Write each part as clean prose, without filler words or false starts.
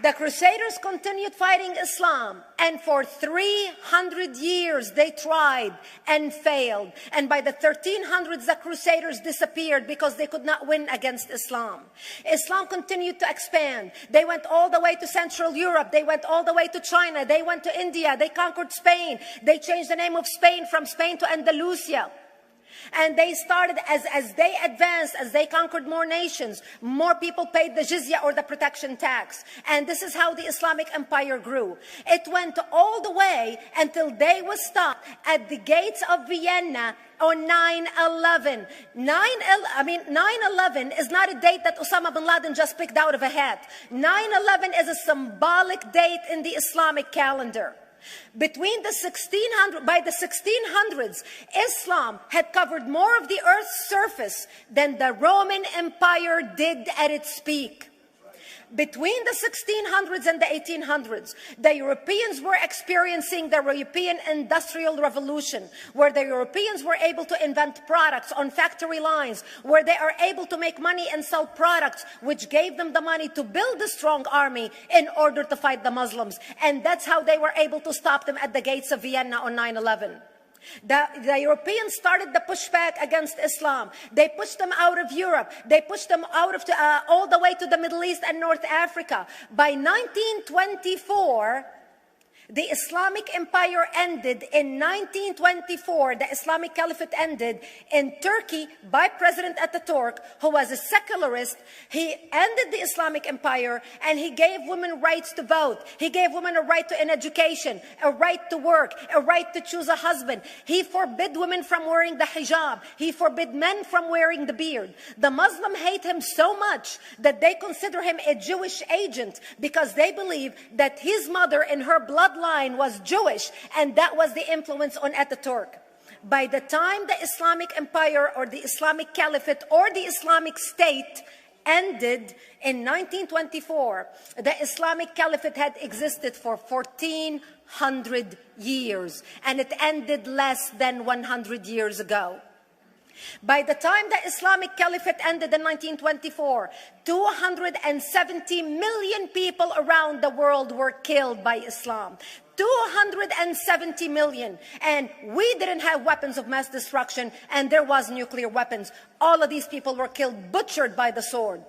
The Crusaders continued fighting Islam, and for 300 years they tried and failed. And by the 1300s, the Crusaders disappeared because they could not win against Islam. Islam continued to expand. They went all the way to Central Europe. They went all the way to China. They went to India. They conquered Spain. They changed the name of Spain from Spain to Andalusia. And they started, as they advanced, as they conquered more nations, more people paid the jizya or the protection tax. And this is how the Islamic Empire grew. It went all the way until they was stopped at the gates of Vienna on 9/11. 9/11 is not a date that Osama bin Laden just picked out of a hat. 9/11 is a symbolic date in the Islamic calendar. Between the 1600s, Islam had covered more of the earth's surface than the Roman Empire did at its peak. Between the 1600s and the 1800s, the Europeans were experiencing the European Industrial Revolution, where the Europeans were able to invent products on factory lines, where they are able to make money and sell products, which gave them the money to build a strong army in order to fight the Muslims. And that's how they were able to stop them at the gates of Vienna on 9/11. The Europeans started the pushback against Islam. They pushed them out of Europe. They pushed them out of all the way to the Middle East and North Africa. By 1924, the Islamic Empire ended. In 1924, the Islamic Caliphate ended in Turkey by President Ataturk, who was a secularist. He ended the Islamic Empire, and he gave women rights to vote. He gave women a right to an education, a right to work, a right to choose a husband. He forbid women from wearing the hijab. He forbid men from wearing the beard. The Muslims hate him so much that they consider him a Jewish agent, because they believe that his mother in her bloodline was Jewish, and that was the influence on Ataturk. By the time the Islamic Empire or the Islamic Caliphate or the Islamic State ended in 1924, the Islamic Caliphate had existed for 1400 years, and it ended less than 100 years ago. By the time the Islamic Caliphate ended in 1924, 270 million people around the world were killed by Islam. 270 million. And we didn't have weapons of mass destruction, and there was nuclear weapons. All of these people were killed, butchered by the sword.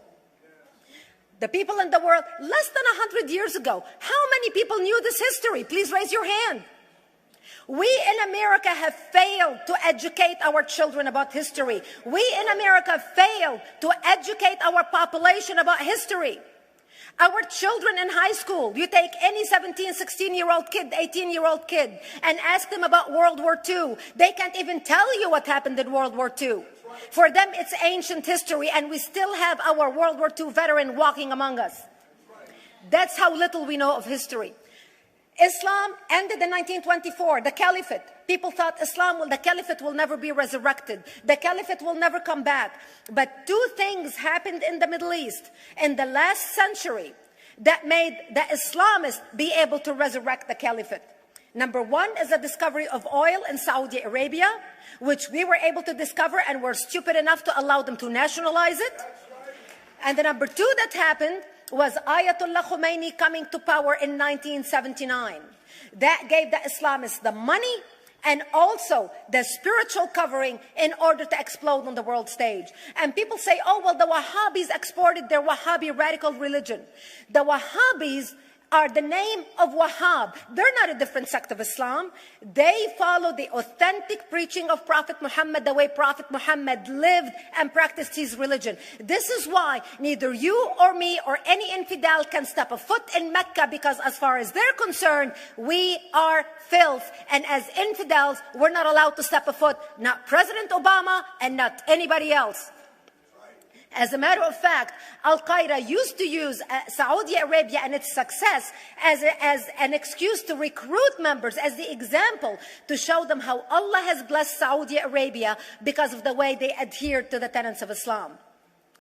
The people in the world, less than 100 years ago, how many people knew this history? Please raise your hand. We in America have failed to educate our children about history. We in America failed to educate our population about history. Our children in high school, you take any 17, 16-year-old kid, 18-year-old kid, and ask them about World War II. They can't even tell you what happened in World War II. For them, it's ancient history, and we still have our World War II veteran walking among us. That's how little we know of history. Islam ended in 1924, the Caliphate. People thought the Caliphate will never be resurrected. The Caliphate will never come back. But two things happened in the Middle East in the last century that made the Islamists be able to resurrect the Caliphate. Number one is the discovery of oil in Saudi Arabia, which we were able to discover and were stupid enough to allow them to nationalize it. And the number two that happened was Ayatollah Khomeini coming to power in 1979. That gave the Islamists the money and also the spiritual covering in order to explode on the world stage. And people say, oh, well, the Wahhabis exported their Wahhabi radical religion. The Wahhabis are the name of Wahhab. They're not a different sect of Islam. They follow the authentic preaching of Prophet Muhammad, the way Prophet Muhammad lived and practiced his religion. This is why neither you or me or any infidel can step a foot in Mecca, because as far as they're concerned, we are filth. And as infidels, we're not allowed to step a foot, not President Obama and not anybody else. As a matter of fact, Al-Qaeda used to use Saudi Arabia and its success as an excuse to recruit members, as the example to show them how Allah has blessed Saudi Arabia because of the way they adhere to the tenets of Islam.